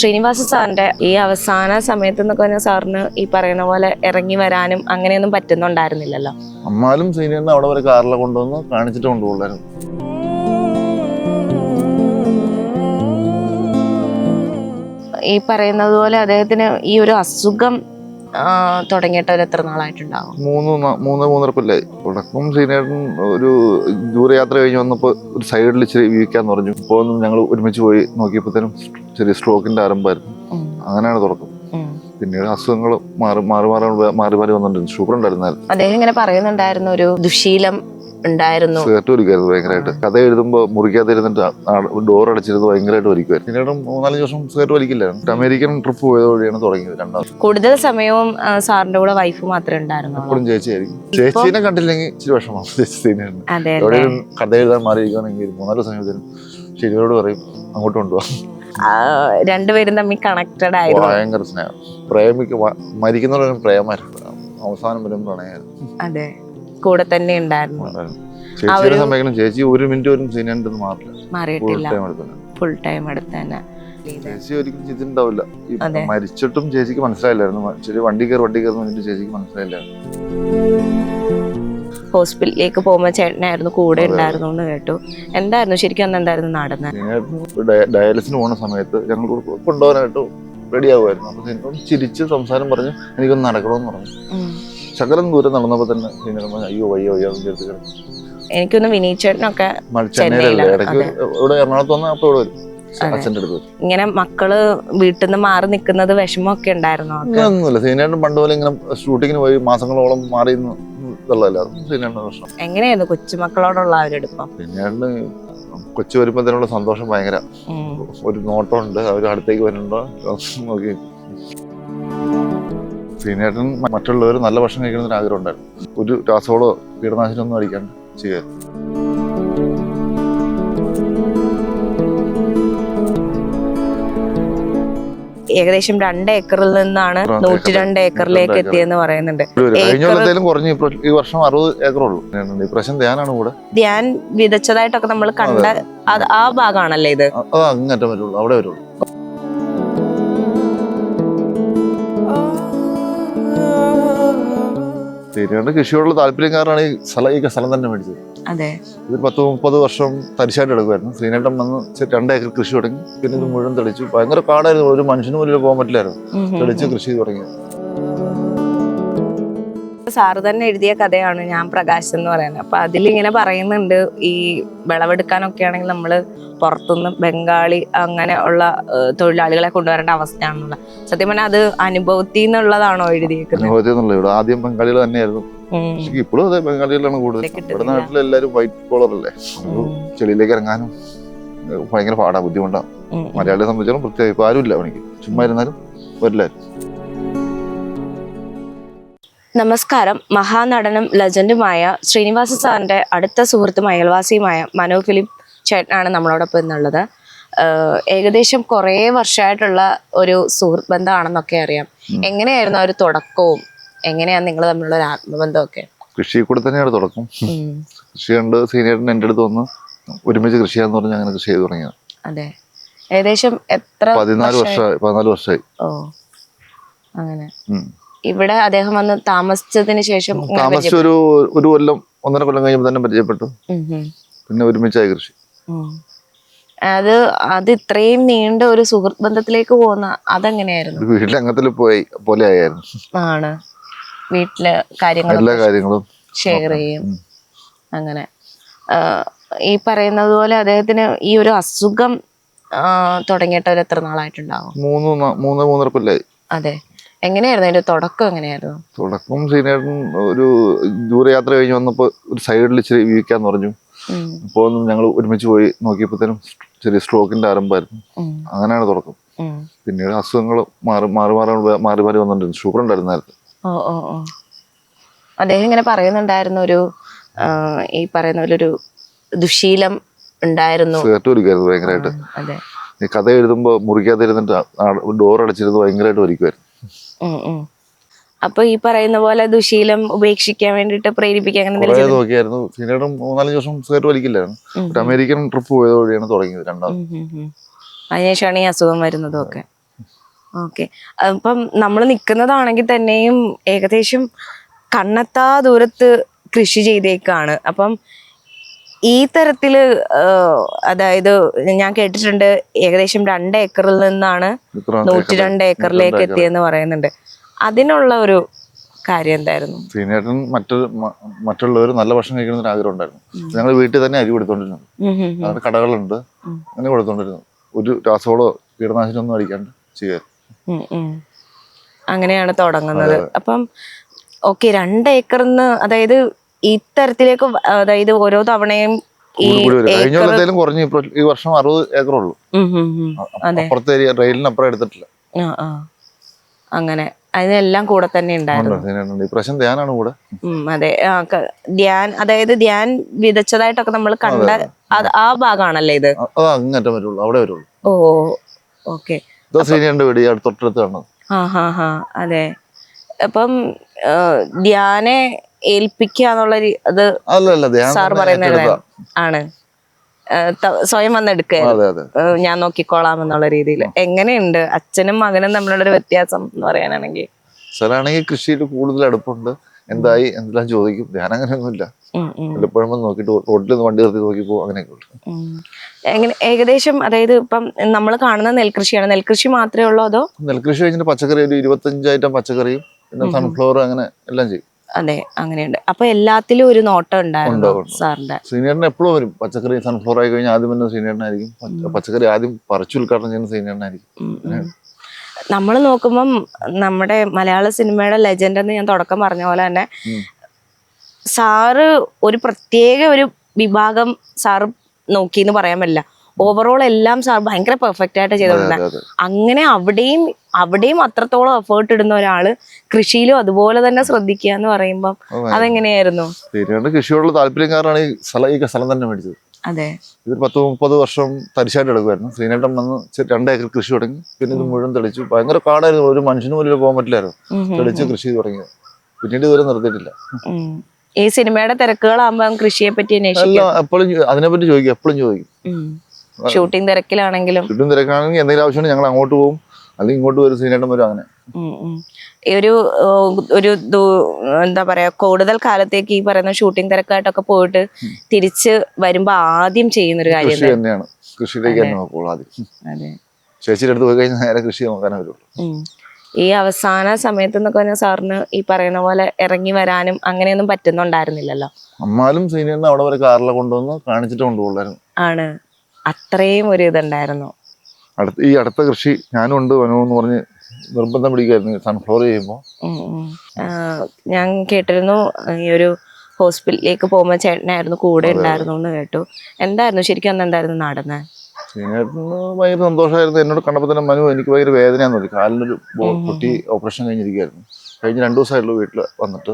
ശ്രീനിവാസ സാറിന്റെ ഈ അവസാന സമയത്ത് എന്നൊക്കെ പറഞ്ഞാൽ സാറിന് ഈ പറയുന്ന പോലെ ഇറങ്ങി വരാനും അങ്ങനെയൊന്നും പറ്റുന്നുണ്ടായിരുന്നില്ലല്ലോ. അമ്മാലും സീനിയറിനെ അവിടെ വരെ കാറിലെ കൊണ്ടുവന്ന് കാണിച്ചിട്ട് കൊണ്ടുപോകുമായിരുന്നു. ഈ പറയുന്നത് പോലെ അദ്ദേഹത്തിന് ഈ ഒരു അസുഖം തുടങ്ങിയിട്ട് ഒരു എത്ര നാളായിട്ടുണ്ടാവും? മൂന്നര കൊല്ലായി. തുടക്കം സീനിയറിന് ഒരു ദൂരയാത്ര കഴിഞ്ഞ് വന്നപ്പോൾ ഒരു സൈഡിൽ ഇച്ചിരി വീക്കാന്ന് പറഞ്ഞു. ഇപ്പോൾ ഞങ്ങൾ ഒരുമിച്ച് പോയി നോക്കിയപ്പോഴത്തേനും ചെറിയ സ്ട്രോക്കിന്റെ ആരംഭമായിരുന്നു. അങ്ങനെയാണ് തുടക്കം. പിന്നീട് അസുഖങ്ങൾ മാറി വന്നിട്ടുണ്ട്. ഷുഗർ ഉണ്ടായിരുന്നായിരുന്നു. അദ്ദേഹം ഇങ്ങനെ പറയുന്നുണ്ടായിരുന്നു ഒരു ദുശീലം ഉണ്ടായിരുന്നു. സിഗരറ്റ് വലിക്കുമായിരുന്നു ഭയങ്കരമായിട്ട്. കഥ എഴുതുമ്പോൾ മുറിക്കാതിരുന്നിട്ട് ഡോർ അടച്ചിരുന്ന് ഭയങ്കരമായിട്ട് വലിക്കുമായിരുന്നു. പിന്നീട് 4-5 വർഷം സിഗരറ്റ് വലിക്കില്ലായിരുന്നു. അമേരിക്കൻ ട്രിപ്പ് പോയത് വഴിയാണ് തുടങ്ങിയത്. രണ്ടാമത് കൂടുതൽ സമയവും സാറിന്റെ കൂടെ വൈഫ് മാത്രമേ ഉണ്ടായിരുന്നു. എപ്പോഴും ചേച്ചിയായിരിക്കും. ചേച്ചീനെ കണ്ടില്ലെങ്കിൽ ഇച്ചിരി വിഷമം. ചേച്ചീനെയാണ് എവിടെയും കഥ എഴുതാൻ മാറിയിരിക്കുകയാണെങ്കിൽ 3-4 ദിവസം ശരിയോട് പറയും അങ്ങോട്ട് കൊണ്ടുപോകാം. രണ്ടുപേരും തമ്മിൽ കണക്റ്റഡ് ആയിരുന്നു. ഭയങ്കര സ്നേഹം. മരിക്കുന്നവരും പ്രേമായിരുന്നു. അവസാനം വരും പ്രണയമായിരുന്നു. അതെ, കൂടെ തന്നെ ഉണ്ടായിരുന്നു. ചേച്ചിയുടെ സമയം ചേച്ചി 1 മിനിറ്റ് പോലും സീനിയറിന്റെ മാറിയിട്ടില്ല. ഫുൾ ടൈം അടുത്ത് തന്നെ. ചേച്ചി ഒരിക്കലും ചിന്തിണ്ടാവില്ല. മരിച്ചിട്ടും ചേച്ചിക്ക് മനസ്സിലായില്ലായിരുന്നു. ശരി, വണ്ടി കയറുന്ന ചേച്ചിക്ക് മനസ്സിലായില്ലായിരുന്നു. ഹോസ്പിറ്റലിലേക്ക് പോകുമ്പോ ചേട്ടനായിരുന്നു കൂടെ ഉണ്ടായിരുന്നു എന്ന് കേട്ടു. എന്തായിരുന്നു ശരിക്കും അന്ന് എന്തായിരുന്നു നടന്നത്? ഡയാലിസിന് പോകുന്ന സമയത്ത് ഞങ്ങൾ കൊണ്ടുപോകാനായിട്ട് റെഡി ആകുമായിരുന്നു. അപ്പൊ എന്നോട് ചിരിച്ച് സംസാരം പറഞ്ഞു എനിക്കൊന്ന് നടക്കണമെന്ന് പറഞ്ഞു. ശകലം ദൂരം നടന്നപ്പോ തന്നെ അയ്യോ വയ്യോ ചേർത്ത് എനിക്കൊന്ന് വിനീത് ചേട്ടനൊക്കെ ചെന്നൈയിലല്ലേ ഇടയ്ക്ക് ഇവിടെ എറണാകുളത്ത് വന്നാൽ അപ്പൊ ഇവിടെ വരും അച്ഛൻ്റെ അടുത്ത്. ഇങ്ങനെ മക്കള് വീട്ടിൽ നിന്ന് മാറി നിൽക്കുന്നത് വിഷമമൊക്കെ ഉണ്ടായിരുന്നു? ഒന്നുമില്ല. സീനിയറിന് പണ്ട് പോലെ ഇങ്ങനെ ഷൂട്ടിങ്ങിന് പോയി മാസങ്ങളോളം മാറി സീനിയറിന്റെ പ്രശ്നം. എങ്ങനെയായിരുന്നു കൊച്ചുമക്കളോടുള്ള അവരെടുപ്പം? സീനിയറിന് കൊച്ചു വരുമ്പോഴത്തേനുള്ള സന്തോഷം ഭയങ്കര. ഒരു നോട്ടമുണ്ട്, അവർ അടുത്തേക്ക് വരുന്നുണ്ടോ നോക്കി. സീനിയറിന് മറ്റുള്ളവർ നല്ല ഭക്ഷണം കഴിക്കണമെന്നൊരു ആഗ്രഹം ഉണ്ടായിരുന്നു. ഒരു രാസവളോ കീടനാശിനി ഒന്നും അടിക്കാണ്ട് ചെയ്യാൻ. ഏകദേശം 2 ഏക്കറിൽ നിന്നാണ് 102 ഏക്കറിലേക്ക് എത്തിയെന്ന് പറയുന്നുണ്ട്. കുറഞ്ഞു. ഈ വർഷം 60 ഏക്കറുള്ളൂ. ഇപ്രാവശ്യം ധ്യാനാണ് കൂടെ. ധ്യാൻ വിതച്ചതായിട്ടൊക്കെ നമ്മൾ കണ്ട ആ ഭാഗമാണല്ലേ ഇത്? അങ്ങേറ്റം വരുള്ളൂ, അവിടെ വരുള്ളൂ. സീനിയറിന്റെ കൃഷിയോടുള്ള താല്പര്യം കാരണമാണ് ഈ സ്ഥലം തന്നെ മേടിച്ചത്. ഇത് 10-30 വർഷം തരിശായിട്ട് എടുക്കുമായിരുന്നു. സീനിയറിന്റെ വന്ന് 2 ഏക്കർ കൃഷി തുടങ്ങി. പിന്നെ ഇത് മുഴുവൻ തെളിച്ചു. ഭയങ്കര കാടായിരുന്നു. ഒരു മനുഷ്യന് മുന്നിൽ പോകാൻ പറ്റില്ലായിരുന്നു. തെളിച്ച് കൃഷി തുടങ്ങി. സാറ് തന്നെ എഴുതിയ കഥയാണ് ഞാൻ പ്രകാശ് എന്ന് പറയുന്നത്. അപ്പൊ അതിലിങ്ങനെ പറയുന്നുണ്ട് ഈ വിളവെടുക്കാനൊക്കെ ആണെങ്കിൽ നമ്മള് പുറത്തുനിന്ന് ബംഗാളി അങ്ങനെ ഉള്ള തൊഴിലാളികളെ കൊണ്ടുവരേണ്ട അവസ്ഥയാണെന്നുള്ള. സത്യം പറഞ്ഞാൽ അത് അനുഭവത്തിൽ നിന്നുള്ളതാണോ എഴുതിയിരിക്കുന്നത്? ആദ്യം ബംഗാളികൾ തന്നെയായിരുന്നു. ഇപ്പോഴും അതെ, ബംഗാളികളാണ് കൂടുതൽ. ഇവിടെ നാട്ടിലെല്ലാരും വൈറ്റ് കോളർ അല്ലേ. ചെളിയിലേക്ക് ഇറങ്ങാനും ഭയങ്കര പാടാ, ബുദ്ധിമുട്ടാണ്. മലയാളിയെ സംബന്ധിച്ചാലും പ്രത്യേകം ഇപ്പൊ ആരും ഇല്ല പണിക്ക്. ചുമ്മാ ഇരുന്നാലും വരില്ലായിരുന്നു. നമസ്കാരം. മഹാനടനും ലെജൻഡുമായ ശ്രീനിവാസ സാറിന്റെ അടുത്ത സുഹൃത്തും അയൽവാസിയുമായ മനോ ഫിലിപ്പ് ചേട്ടനാണ് നമ്മളോടൊപ്പം എന്നുള്ളത്. ഏകദേശം കുറേ വർഷമായിട്ടുള്ള ഒരു സുഹൃത്ത് ബന്ധമാണെന്നൊക്കെ അറിയാം. എങ്ങനെയായിരുന്നു ആ ഒരു തുടക്കവും എങ്ങനെയാണ് നിങ്ങൾ തമ്മിലുള്ള ഒരു ആത്മബന്ധമൊക്കെ? കൃഷി കൂടെ തന്നെയാണ് തുടക്കം. കൃഷി കണ്ട് സീനിയറിന് എൻ്റെ അടുത്ത് വന്ന് ഒരുമിച്ച് കൃഷി ചെയ്യാന്ന് പറഞ്ഞ് അങ്ങനെ കൃഷി ചെയ്ത് തുടങ്ങിയത്. അതെ, ഏകദേശം എത്ര? 14 വർഷമായി. ഓ, അങ്ങനെ. ഇവിടെ അദ്ദേഹം വന്ന് താമസിച്ചതിന് ശേഷം ഒരു കൊല്ലം 1.5 കൊല്ലം കഴിയുമ്പോൾ തന്നെ പരിചയപ്പെട്ടു. പിന്നെ ഒരുമിച്ചായി കൃഷി. അത് ഇത്രയും നീണ്ട ഒരു സുഹൃത്ത് ബന്ധത്തിലേക്ക് പോകുന്ന അതെങ്ങനെയായിരുന്നു? വീട്ടിലെ അംഗത്തിൽ പോലെ ആയിരുന്നു. ആണ്, വീട്ടിലെ എല്ലാ കാര്യങ്ങളും ഷെയർ ചെയ്യും. അങ്ങനെ ഈ പറയുന്നത് പോലെ അദ്ദേഹത്തിന് ഈ ഒരു അസുഖം തുടങ്ങിയിട്ട് ഒരു എത്ര നാളായിട്ടുണ്ടാവും? 3-3.5 കൊല്ലായി. അതെ, എങ്ങനെയായിരുന്നു അതിന്റെ തുടക്കം? എങ്ങനെയായിരുന്നു തുടക്കം? സീനിയറിന് ഒരു ദൂരയാത്ര കഴിഞ്ഞ് വന്നപ്പോൾ ഒരു സൈഡിൽ ഇച്ചിരി വീക്കാന്ന് പറഞ്ഞു. അപ്പോൾ ഞങ്ങൾ ഒരുമിച്ച് പോയി നോക്കിയപ്പോഴത്തേനും ചെറിയ സ്ട്രോക്കിന്റെ ആരംഭമായിരുന്നു. അങ്ങനെയാണ് തുടക്കം. പിന്നീട് അസുഖങ്ങൾ മാറി വന്നിട്ടുണ്ട്. ഷുഗർ ഉണ്ടായിരുന്നായിരുന്നു. അദ്ദേഹം ഇങ്ങനെ പറയുന്നുണ്ടായിരുന്നു ഒരു ഈ പറയുന്ന പോലെ ഒരു ദുശീലം ഉണ്ടായിരുന്നു. സിഗരറ്റ് വലിക്കുമായിരുന്നു ഭയങ്കരമായിട്ട്. ഈ കഥ എഴുതുമ്പോൾ മുറിക്കാതിരുന്നിട്ട് ഡോർ അടച്ചിരുന്ന് ഭയങ്കരമായിട്ട് വലിക്കുമായിരുന്നു. അപ്പൊ ഈ പറയുന്ന പോലെ ദുശീലം ഉപേക്ഷിക്കാൻ വേണ്ടിട്ട് പ്രേരിപ്പിക്കാൻ നോക്കിയായിരുന്നു. പിന്നീട് 3-4 വർഷം സിഗരറ്റ് വലിക്കില്ലായിരുന്നു. അമേരിക്കൻ ട്രിപ്പ് പോയത് വഴിയാണ് തുടങ്ങിയത്. രണ്ടാമത് അതിനുശേഷമാണ് ഈ അസുഖം വരുന്നതും ഒക്കെ. ഓക്കെ. അപ്പം നമ്മൾ നിൽക്കുന്നതാണെങ്കിൽ തന്നെയും ഏകദേശം കണ്ണെത്താ ദൂരത്ത് കൃഷി ചെയ്തേക്കാണ്. അപ്പം ഈ തരത്തില് അതായത് ഞാൻ കേട്ടിട്ടുണ്ട് ഏകദേശം 2 ഏക്കറിൽ നിന്നാണ് ഇത്ര 102 ഏക്കറിലേക്ക് എത്തിയെന്ന് പറയുന്നുണ്ട്. അതിനുള്ള ഒരു കാര്യം എന്തായിരുന്നു? ശ്രീനേട്ടൻ മറ്റുള്ളവർ നല്ല ഭക്ഷണം കഴിക്കണമെന്ന് ആഗ്രഹം ഉണ്ടായിരുന്നു. ഞങ്ങൾ വീട്ടിൽ തന്നെ അരി കൊടുത്തോണ്ടിരുന്നു. അങ്ങനെ കടകളുണ്ട്, അങ്ങനെ കൊടുത്തോണ്ടിരുന്നു. ഒരു രാസവളോ കീടനാശിനി ഒന്നും അടിക്കാണ്ട് ചെയ്യാറ്. അങ്ങനെയാണ് തുടങ്ങുന്നത്. അപ്പം ഓക്കെ, 2 ഏക്കറിന്ന് അതായത് ഇത്തരത്തിലേക്ക് അതായത് ഓരോ തവണയും ഈ കഴിഞ്ഞ കൊല്ലത്തേലും കുറഞ്ഞു. ഇപ്പൊ ഈ വർഷം 60 ഏക്കറുള്ളൂ. അപ്പുറത്തെ റെയിലിനപ്പുറം എടുത്തിട്ടില്ല. അങ്ങനെ അതിനെല്ലാം കൂടെ തന്നെ ഉണ്ടായിരുന്നു. ഇപ്രാവശ്യം ധ്യാനാണ് കൂടെ. അതെ, ധ്യാൻ അതായത് ധ്യാൻ വിതച്ചതായിട്ടൊക്കെ നമ്മൾ കണ്ട ആ ഭാഗമാണല്ലേ ഇത്? അങ്ങേറ്റം വരുള്ളൂ, അവിടെ വരുള്ളൂ. ഓ ഓക്കെ. ശ്രീനിയുടെ വീട് തൊട്ടടുത്ത് കാണുന്നത്. അതെ. അപ്പം ധ്യാനെ ഏൽപ്പിക്കാന്നുള്ള അത് സാർ പറയുന്നത് ആണ്, സ്വയം വന്നെടുക്കുക, ഞാൻ നോക്കിക്കോളാം എന്നുള്ള രീതിയിൽ. എങ്ങനെയുണ്ട് അച്ഛനും മകനും തമ്മിലുള്ളൊരു വ്യത്യാസം എന്ന് പറയാനാണെങ്കിൽ? ചിലയാണെങ്കിൽ കൃഷിയിൽ കൂടുതൽ അടുപ്പുണ്ട്, എന്തായി എന്തെല്ലാം ചോദിക്കും. ധ്യാനം അങ്ങനെയൊന്നുമില്ല. എപ്പോഴും നോക്കിട്ട് റോഡിൽ വണ്ടി നിർത്തി നോക്കി പോകും, അങ്ങനെയൊക്കെ ഉള്ളു. എങ്ങനെ ഏകദേശം അതായത് ഇപ്പം നമ്മൾ കാണുന്ന നെൽകൃഷിയാണ്, നെൽകൃഷി മാത്രമേ ഉള്ളൂ അതോ? നെൽകൃഷി കഴിഞ്ഞിട്ട് പച്ചക്കറി ഒരു 25 ഐറ്റം പച്ചക്കറിയും പിന്നെ സൺഫ്ലവർ അങ്ങനെ എല്ലാം ചെയ്യും. അതെ, അങ്ങനെയുണ്ട്. അപ്പൊ എല്ലാത്തിലും ഒരു നോട്ടം ഉണ്ടായിരുന്നു സാറിന്റെ? ശ്രീനേട്ടൻ എപ്പോഴും വരും. പച്ചക്കറി സൺഫ്ലവർ ആയി കഴിഞ്ഞാൽ ആദ്യം തന്നെ ശ്രീനേട്ടനായിരിക്കും. പച്ചക്കറി ആദ്യം പറിച്ചു ഉദ്ഘാടനം ചെയ്യുന്ന ശ്രീനേട്ടനായിരിക്കും. നമ്മൾ നോക്കുമ്പം നമ്മുടെ മലയാള സിനിമയുടെ ലെജൻഡ് എന്ന് ഞാൻ തുടക്കം പറഞ്ഞ പോലെ തന്നെ സാറ് ഒരു പ്രത്യേക ഒരു വിഭാഗം സാറ് നോക്കിന്ന് പറയാൻ പറ്റില്ല. ഓവറോൾ എല്ലാം സാർ ഭയങ്കര പെർഫെക്റ്റ് ആയിട്ട് ചെയ്തോണ്ടിരുന്നത്. അങ്ങനെ അവിടെയും അത്രത്തോളം എഫേർട്ട് ഇടുന്ന ഒരാള് കൃഷിയിലും അതുപോലെ തന്നെ ശ്രദ്ധിക്കുക എന്ന് പറയുമ്പം അതെങ്ങനെയായിരുന്നു? കൃഷിയോടുള്ള താല്പര്യം കാരണമാണ് ഈ സ്ഥലം തന്നെ മേടിച്ചത്. അതെ, ഇത് 10-30 വർഷം തരിശായിട്ട് എടുക്കുമായിരുന്നു. ശ്രീനേട്ടൻ വന്ന് 2 ഏക്കർ കൃഷി തുടങ്ങി. പിന്നെ ഇത് മുഴുവൻ തെളിച്ചു. ഭയങ്കര കാടായിരുന്നു, ഒരു മനുഷ്യന് പോലും പോകാൻ പറ്റില്ലായിരുന്നു. തെളിച്ച് കൃഷി തുടങ്ങിയത്. പിന്നീട് ഇതുവരെ നിർത്തിയിട്ടില്ല. ഈ സിനിമയുടെ തിരക്കുകളാകുമ്പോ കൃഷിയെ പറ്റി എപ്പോഴും അതിനെപ്പറ്റി ചോദിക്കും, എപ്പോഴും ചോദിക്കും. ഷൂട്ടിംഗ് തിരക്കിലാണെങ്കിലും എന്തെങ്കിലും ആവശ്യമുണ്ടെങ്കിൽ ഞങ്ങൾ അങ്ങോട്ട് പോകും, അല്ലെങ്കിൽ ഇങ്ങോട്ട് വരും. ശ്രീനേട്ടൻ വരും. അങ്ങനെ ഒരു എന്താ പറയാ, കൂടുതൽ കാലത്തേക്ക് ഈ പറയുന്ന ഷൂട്ടിംഗ് തിരക്കായിട്ടൊക്കെ പോയിട്ട് തിരിച്ച് വരുമ്പോ ആദ്യം ചെയ്യുന്നൊരു കാര്യം തന്നെയാണ് കൃഷിയിലേക്ക് തന്നെ നോക്കുള്ളൂ ആദ്യം. ചേച്ചിയുടെ അടുത്ത് പോയി കഴിഞ്ഞാൽ നേരെ കൃഷി നോക്കാനേ വരുള്ളൂ. ഈ അവസാന സമയത്ത് എന്നൊക്കെ പറഞ്ഞാൽ സാറിന് ഈ പറയുന്ന പോലെ ഇറങ്ങി വരാനും അങ്ങനെയൊന്നും പറ്റുന്നുണ്ടായിരുന്നില്ലല്ലോ. അമ്മാലും ശ്രീനേട്ടൻ അവിടെ വരെ കാറിലെ കൊണ്ടുവന്ന് കാണിച്ചിട്ട് കൊണ്ടുപോകുള്ളായിരുന്നു. ആണ്, അത്രയും ഒരു ഇതുണ്ടായിരുന്നു. ഈ അടുത്ത കൃഷി ഞാനും ഉണ്ട് വനു എന്ന് പറഞ്ഞ് നിർബന്ധം പിടിക്കായിരുന്നു സൺഫ്ലവർ ചെയ്യുമ്പോ. ഞാൻ കേട്ടിരുന്നു ഈ ഒരു ഹോസ്പിറ്റലിലേക്ക് പോകുമ്പോ ചേട്ടനായിരുന്നു കൂടെ ഉണ്ടായിരുന്നു എന്ന് കേട്ടു. എന്തായിരുന്നു ശരിക്കും അന്ന് എന്തായിരുന്നു നടന്നത്? ശ്രീനേട്ടന് ഭയങ്കര സന്തോഷമായിരുന്നു. എന്നോട് കണ്ടപ്പോൾ തന്നെ മനു എനിക്ക് ഭയങ്കര വേദനയാന്ന് തോന്നി. കാലിനൊരു പൊട്ടി ഓപ്പറേഷൻ കഴിഞ്ഞിരിക്കുകയായിരുന്നു. കഴിഞ്ഞ 2 ദിവസമായിട്ടുള്ള വീട്ടിൽ വന്നിട്ട്